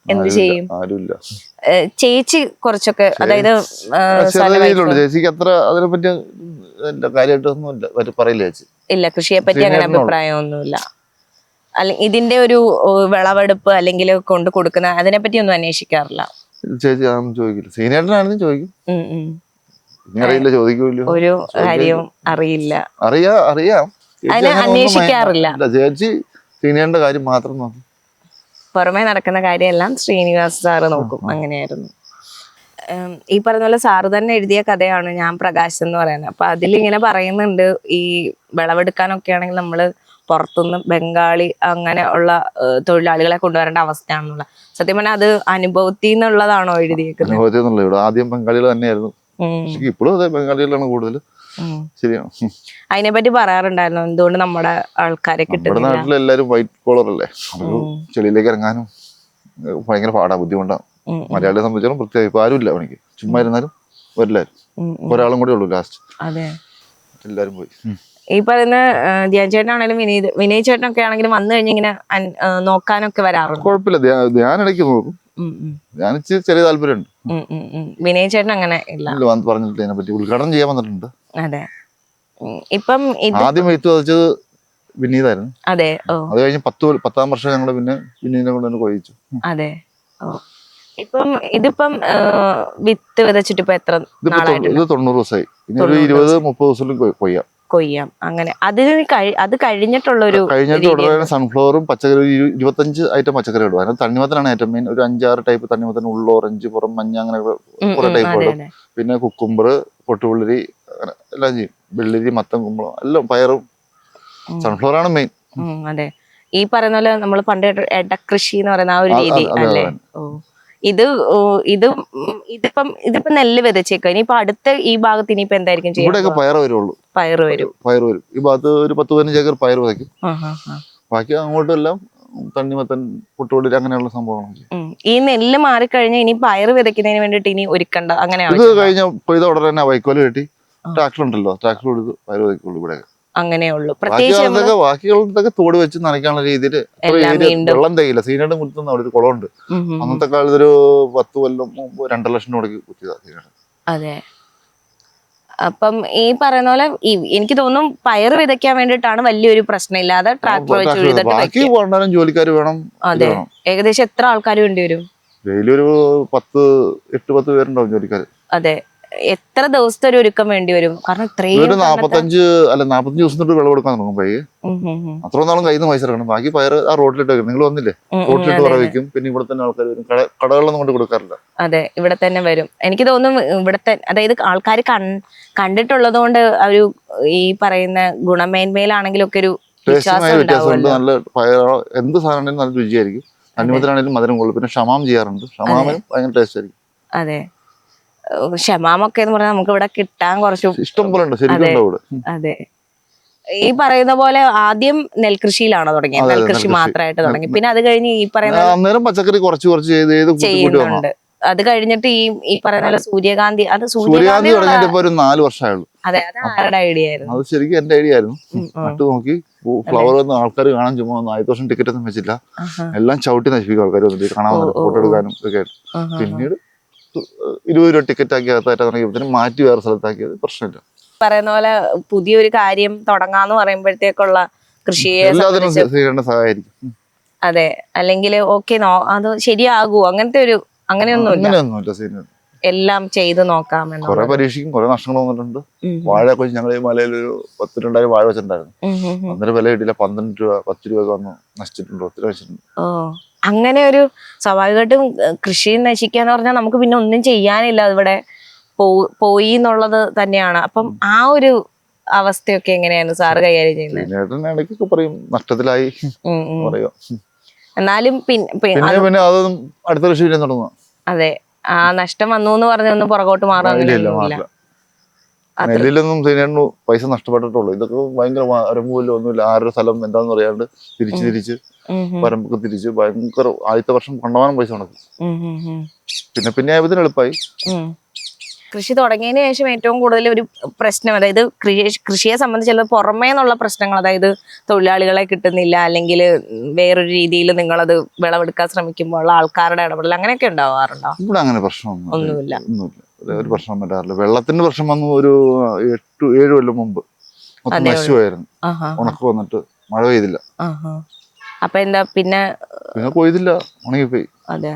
എന്ത് ചെയ്യും? ചേച്ചി കുറച്ചൊക്കെ, അതായത് ചേച്ചിക്ക് അത്ര അതിനെപ്പറ്റി കാര്യമായിട്ടൊന്നും പറയില്ല ചേച്ചി. ഇല്ല, കൃഷിയെ പറ്റി അങ്ങനെ അഭിപ്രായമൊന്നുമില്ല. അല്ലെങ്കിൽ ഇതിന്റെ ഒരു വിളവെടുപ്പ് അല്ലെങ്കിൽ കൊണ്ട് കൊടുക്കുന്ന അതിനെ പറ്റി ഒന്നും അന്വേഷിക്കാറില്ല ചേച്ചി. അതൊന്നും ചോദിക്കില്ല. സീനിയറിനാണെന്ന് ചോദിക്കും. അറിയില്ല, ചോദിക്കൂല്ലോ. ഒരു കാര്യവും അറിയില്ല, അറിയാം, അതിനെ അന്വേഷിക്കാറില്ല. ചേച്ചി സീനിയറിന്റെ കാര്യം മാത്രം നോക്കും, പുറമെ നടക്കുന്ന കാര്യമെല്ലാം ശ്രീനിവാസ് സാറ് നോക്കും. അങ്ങനെയായിരുന്നു. ഈ പറഞ്ഞ പോലെ സാറ് തന്നെ എഴുതിയ കഥയാണ് ഞാൻ പ്രകാശ് എന്ന് പറയുന്നത്. അപ്പൊ അതിലിങ്ങനെ പറയുന്നുണ്ട് ഈ വിളവെടുക്കാനൊക്കെ ആണെങ്കിൽ നമ്മള് പുറത്തുനിന്ന് ബംഗാളി അങ്ങനെ ഉള്ള തൊഴിലാളികളെ കൊണ്ടുവരേണ്ട അവസ്ഥയാണെന്നുള്ള. സത്യം പറഞ്ഞാൽ അത് അനുഭവത്തിൽ നിന്നുള്ളതാണോ എഴുതിയേക്കുന്നത്? അനുഭവത്തിൽ നിന്നുള്ള ഇവിടെ ആദ്യം ബംഗാളികൾ തന്നെയായിരുന്നു, പക്ഷേ ഇപ്പോഴും അതെ ബംഗാളികളാണ് കൂടുതൽ. ശരിയാണ്. അതിനെപ്പറ്റി പറയാറുണ്ടായിരുന്നു, എന്തുകൊണ്ട് നമ്മുടെ ആൾക്കാരെ നമ്മുടെ കിട്ടുന്നില്ല? നാട്ടിലെല്ലാരും വൈറ്റ് കോളർ അല്ലേ, അവർക്ക് ചെളിയിലേക്ക് ഇറങ്ങാനും ഭയങ്കര പാടാ, ബുദ്ധിമുട്ടാണ്. മലയാളിയെ സംബന്ധിച്ചോളം പ്രത്യേകം ഇപ്പൊ ആരും ഇല്ല പണിക്ക്, ചുമ്മാ ഇരുന്നാലും എല്ലാരും ഒരാളും കൂടെ ഉള്ളൂ ലാസ്റ്റ്. അതെ, എല്ലാരും പോയി. ഈ പറയുന്ന ധ്യാൻ ചേട്ടനാണെങ്കിലും വിനയ് ചേട്ടനൊക്കെ ആണെങ്കിലും വന്നു കഴിഞ്ഞ് ഇങ്ങനെ നോക്കാനൊക്കെ വരാറുണ്ട്. കുഴപ്പമില്ല, ധ്യാൻ ഇടയ്ക്ക് നോക്കും. ഞാൻ ചെറിയ താല്പര്യമുണ്ട്. വിനയ് ചേട്ടൻ അങ്ങനെ ഇല്ല, പറഞ്ഞിട്ടില്ല ഇതിനെ പറ്റി. ഉദ്ഘാടനം ചെയ്യാൻ വന്നിട്ടുണ്ട്. അതെ. ഇപ്പം ആദ്യം വെയ്ത്ത് വധിച്ചത് വിനീതായിരുന്നു. അതെ. അത് കഴിഞ്ഞ് 10ാം വർഷം ഞങ്ങള് പിന്നെ വിനീതിനെ കൊണ്ട് തന്നെ കൊയ്യിച്ചു. അതെ. ഇപ്പം ഇതിപ്പം വിത്ത് വിതച്ചിട്ട് ഇപ്പൊ എത്ര നാളായിട്ട്? ഇത് 90 ദിവസമായി. ഇനി ഒരു 20-30 ദിവസത്തിലും കൊയ്യാം. അങ്ങനെ അത് കഴിഞ്ഞിട്ടുള്ളൊരു ഉടനെ സൺഫ്ലവറും പച്ചക്കറി 25 ഐറ്റം പച്ചക്കറി ഇടും. അതിന് തണ്ണിമത്തനാണ് ഏറ്റവും മെയിൻ. ഒരു 5-6 ടൈപ്പ് തണ്ണിമത്തൻ, ഉള്ള ഓറഞ്ച്, പുറം മഞ്ഞ, അങ്ങനെ കുറെ ടൈപ്പ് ഇടും. പിന്നെ കുക്കുംബർ, പൊട്ടുപുള്ളരി, അങ്ങനെ എല്ലാം ചെയ്യും. വെള്ളരി, മത്തൻ, കുമ്പളം എല്ലാം, പയറും. സൺഫ്ലവർ ആണ് മെയിൻ. അതെ. ഈ പറയുന്ന പോലെ നമ്മൾ പണ്ട് ഇടകൃഷി എന്ന് പറയുന്ന ആ ഒരു രീതി അല്ലേ? ഇതിപ്പം നെല്ല് വിതച്ചേക്ക. ഇനിയിപ്പോ അടുത്ത ഈ ഭാഗത്ത് ഇനിയിപ്പോ എന്തായിരിക്കും ചെയ്യുക? പയറ് വരുള്ളൂ. പയറ് വരും. ഈ ഭാഗത്ത് ഒരു 10-15 ഏക്കർ പയറ് വിതയ്ക്കും. ബാക്കി അങ്ങോട്ടെല്ലാം തണ്ണിമത്തൻ, പൊട്ടുപുള്ളരി, അങ്ങനെയുള്ള സംഭവങ്ങൾ. ഈ നെല്ല് മാറിക്കഴിഞ്ഞാൽ ഇനി പയറ് വിതയ്ക്കുന്നതിന് വേണ്ടിട്ട് ഇനി ഒരുക്കണ്ട, അങ്ങനെയാണ്? ഇത് കഴിഞ്ഞ കൊയ്ത ഉടനെ തന്നെ വൈക്കോല് കെട്ടി ട്രാക്ടർ ഉണ്ടല്ലോ, ട്രാക്ടർ കൊടുത്ത് പയറ് വിതയ്ക്കുള്ളൂ ഇവിടെ. അങ്ങനെയുള്ളൂ. ബാക്കിയുള്ളതൊക്കെ തോട് വെച്ച് നനയ്ക്കാനുള്ള രീതിയിൽ വെള്ളം തേയില്ല. സീനയുടെ മുറ്റത്ത് അവിടെ ഒരു കുളമുണ്ട്. അന്നത്തെ കാലത്ത് ഒരു 10 കൊല്ലം മുമ്പ് 2 ലക്ഷം മുടക്കി കുത്തിയതാ സീനയുടെ. അതെ. അപ്പം ഈ പറയുന്ന പോലെ എനിക്ക് തോന്നുന്നു പയറ് വിതയ്ക്കാൻ വേണ്ടിയിട്ടാണ് വലിയൊരു പ്രശ്നം ഇല്ലാതെ ട്രാക്ടർ വെച്ച് ബാക്കി കൊണ്ടാലും ജോലിക്കാർ വേണം. അതെ. ഏകദേശം എത്ര ആൾക്കാർ വേണ്ടി വരും? ഡെയിലി ഒരു 8-10 പേരുണ്ടാവും ജോലിക്കാര്. അതെ. എത്ര ദിവസത്തെ ഒരു ഒരുക്കം വേണ്ടി വരും? കാരണം 45 ദിവസം തൊട്ട് വിളവെടുക്കാൻ തുടങ്ങും പയ്യെ. അത്ര നാളും കയ്യിൽ നിന്ന് പൈസ എടുക്കണം. ബാക്കി പയറ് ആ റോഡിലിട്ട് വെക്കും. നിങ്ങൾ വന്നില്ലേ, റോഡിലിട്ട് പറവയ്ക്കും. പിന്നെ ഇവിടെ തന്നെ ആൾക്കാർ വരും. കടകളിലൊന്നും കൊണ്ട് കൊടുക്കാറില്ല. അതെ, ഇവിടെ തന്നെ വരും. എനിക്ക് തോന്നുന്നു ഇവിടത്തെ, അതായത് ആൾക്കാർ കണ്ടിട്ടുള്ളത് കൊണ്ട് ഒരു ഈ പറയുന്ന ഗുണമേന്മയിലാണെങ്കിലും ഒക്കെ ഒരു വ്യത്യാസമുണ്ട്. നല്ല പയർ, എന്ത് സാധനം നല്ല രുചിയായിരിക്കും. തണ്ണിമത്തനാണെങ്കിലും മധുരം കൊള്ളും. പിന്നെ ഷമാം ചെയ്യാറുണ്ട്. ഷമാമിനും ഭയങ്കര ടേസ്റ്റ് ആയിരിക്കും. അതെ. ഷമാമൊക്കെ എന്ന് പറഞ്ഞാൽ നമുക്ക് ഇവിടെ കിട്ടാൻ കുറച്ച് ഇഷ്ടം പോലെ ഉണ്ട്. ശരിക്കും. അതെ. ഈ പറയുന്ന പോലെ ആദ്യം നെൽകൃഷിയിലാണോ തുടങ്ങിയത്? നെൽകൃഷി മാത്രമായിട്ട് തുടങ്ങി. പിന്നെ അത് കഴിഞ്ഞ് ഈ പറയുന്ന പച്ചക്കറി കുറച്ച് ചെയ്യുന്നുണ്ട്. അത് കഴിഞ്ഞിട്ട് ഈ പറയുന്ന പോലെ സൂര്യകാന്തി, അത് സൂര്യകാന്തി തുടങ്ങിയിട്ട് ഒരു 4 വർഷമായുള്ളൂ. അതെ, അത് ആരുടെ ഐഡിയ ആയിരുന്നു? അത് ശരിക്കും എന്റെ ഐഡിയ ആയിരുന്നു. നട്ടു നോക്കി ഫ്ലവർ വന്ന് ആൾക്കാർ കാണാൻ ചുമ്മാ 1000 വർഷം ടിക്കറ്റ് ഒന്നും വെച്ചില്ല. എല്ലാം ചവിട്ടി നശിപ്പിക്കും ആൾക്കാർ വന്നിട്ട് കാണാൻ, ഫോട്ടോ എടുക്കാനും ഒക്കെ ആയിട്ട്. പിന്നീട് 20 രൂപ ടിക്കറ്റ് ആക്കി അകത്തായിട്ട് മാറ്റി വേറെ സ്ഥലത്താക്കിയത് പ്രശ്നമില്ല. പറയുന്ന പോലെ പുതിയൊരു കാര്യം തുടങ്ങാന്ന് പറയുമ്പോഴത്തേക്കുള്ള കൃഷിയെ സഹായിക്കും. അതെ. അല്ലെങ്കിൽ ഓക്കെ അത് ശരിയാകൂ, അങ്ങനത്തെ ഒരു അങ്ങനെയൊന്നുമില്ല. എല്ലാം ചെയ്ത് നോക്കാം. കുറെ പരീക്ഷിക്കും, കുറെ നഷ്ടങ്ങൾ വന്നിട്ടുണ്ട്. വാഴ കൊഞ്ച് ഞങ്ങൾ ഈ മലയിൽ ഒരു 10-2000 വാഴ വെച്ചിട്ടുണ്ടായിരുന്നു. അന്നേരം വില കിട്ടില്ല. 12 രൂപ 10 രൂപ വന്ന് നശിച്ചിട്ടുണ്ട്. ഒത്തിരി നശിച്ചിട്ടുണ്ട്. അങ്ങനെ ഒരു സ്വാഭാവികമായിട്ടും കൃഷി നശിക്കാന്ന് പറഞ്ഞാൽ നമുക്ക് പിന്നെ ഒന്നും ചെയ്യാനില്ല, ഇവിടെ പോയി എന്നുള്ളത് തന്നെയാണ്. അപ്പം ആ ഒരു അവസ്ഥയൊക്കെ എങ്ങനെയാണ് സാറ് കൈകാര്യം ചെയ്യുന്നത്? പറയും നഷ്ടത്തിലായി. എന്നാലും പിന്നെ അതൊന്നും അടുത്ത കൃഷി തുടങ്ങുക. അതെ. ആ നഷ്ടം വന്നു എന്ന് പറഞ്ഞൊന്നും പുറകോട്ട് മാറാൻ നെല്ലിലൊന്നും സീനേട്ടന് പൈസ നഷ്ടപ്പെട്ടിട്ടുള്ളൂ. ഇതൊക്കെ ഭയങ്കര അരമൂല്യം ഒന്നുമില്ല. ആരുടെ സ്ഥലം എന്താന്ന് പറയാണ്ട് തിരിച്ച് പരമ്പൊക്കെ തിരിച്ച് ഭയങ്കര ആദ്യത്തെ വർഷം കൊണ്ടുപോകാൻ പൈസ നടക്കും. പിന്നെ ആയതിന് എളുപ്പമായി. കൃഷി തുടങ്ങിയതിന് ശേഷം ഏറ്റവും കൂടുതൽ ഒരു പ്രശ്നം, അതായത് കൃഷിയെ സംബന്ധിച്ചുള്ള പുറമേ നിന്നുള്ള പ്രശ്നങ്ങൾ, അതായത് തൊഴിലാളികളെ കിട്ടുന്നില്ല, അല്ലെങ്കിൽ വേറൊരു രീതിയിൽ നിങ്ങളത് വിളവെടുക്കാൻ ശ്രമിക്കുമ്പോൾ ആൾക്കാരുടെ ഇടപെടൽ, അങ്ങനെയൊക്കെ ഉണ്ടാവാറുണ്ടോ? ഇവിടെ അങ്ങനെ പ്രശ്നമൊന്നുമില്ല. ഒരു പ്രശ്നം വരാറില്ല. വെള്ളത്തിന്റെ പ്രശ്നം വന്നു ഒരു 8-7 കൊല്ലം മുമ്പ്. നശിച്ചുപോയായിരുന്നു. ഉണക്ക് വന്നിട്ട് മഴ പെയ്തില്ല. അപ്പൊ എന്താ പിന്നെ കൊയ്തില്ല, ഉണങ്ങിപ്പോയി. അതെ.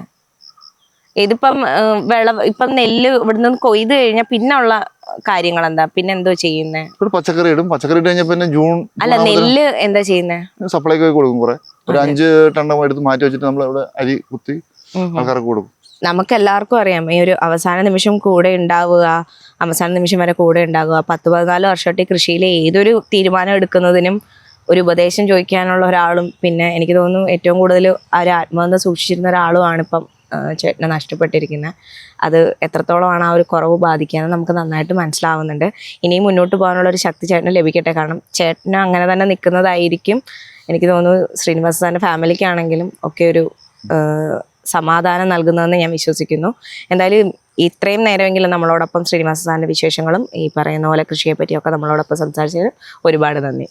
ഇതിപ്പം ഇപ്പം നെല്ല് ഇവിടുന്ന് കൊയ്ത് കഴിഞ്ഞാൽ പിന്നെ ഉള്ള കാര്യങ്ങൾ എന്താ? പിന്നെ എന്തോ ചെയ്യുന്നേ? പച്ചക്കറി ഇടും. പച്ചക്കറി ഇട്ട് കഴിഞ്ഞാൽ പിന്നെ ജൂൺ. അല്ല, നെല്ല് എന്താ ചെയ്യുന്നേ? സപ്ലൈക്ക് കൊടുക്കും. കുറെ ഒരു 5 ടണ്ണം എടുത്ത് മാറ്റി വെച്ചിട്ട് നമ്മൾ ഇവിടെ അരി കുത്തി ആൾക്കാർക്ക് കൊടുക്കും. നമുക്ക് എല്ലാവർക്കും അറിയാം ഈ ഒരു അവസാന നിമിഷം കൂടെ ഉണ്ടാവുക, അവസാന നിമിഷം വരെ കൂടെ ഉണ്ടാകുക. 10-14 വർഷമായിട്ട് ഈ കൃഷിയിലെ ഏതൊരു തീരുമാനം എടുക്കുന്നതിനും ഒരു ഉപദേശം ചോദിക്കാനുള്ള ഒരാളും, പിന്നെ എനിക്ക് തോന്നുന്നു ഏറ്റവും കൂടുതൽ ആ ഒരു ആത്മബന്ധം സൂക്ഷിച്ചിരുന്ന ഒരാളുമാണ് ഇപ്പം ചേട്ടനെ നഷ്ടപ്പെട്ടിരിക്കുന്നത്. അത് എത്രത്തോളമാണ് ആ ഒരു കുറവ് ബാധിക്കുകയെന്ന് നമുക്ക് നന്നായിട്ട് മനസ്സിലാവുന്നുണ്ട്. ഇനിയും മുന്നോട്ട് പോകാനുള്ള ഒരു ശക്തി ചേട്ടന് ലഭിക്കട്ടെ. കാരണം ചേട്ടന് അങ്ങനെ തന്നെ നിൽക്കുന്നതായിരിക്കും എനിക്ക് തോന്നുന്നു ശ്രീനിവാസ സാറിൻ്റെ ഫാമിലിക്കാണെങ്കിലും ഒക്കെ ഒരു സമാധാനം നൽകുന്നതെന്ന് ഞാൻ വിശ്വസിക്കുന്നു. എന്തായാലും ഇത്രയും നേരമെങ്കിലും നമ്മളോടൊപ്പം ശ്രീനിവാസ സാറിൻ്റെ വിശേഷങ്ങളും ഈ പറയുന്ന പോലെ കൃഷിയെ പറ്റിയൊക്കെ നമ്മളോടൊപ്പം സംസാരിച്ചതിന് ഒരുപാട് നന്ദി.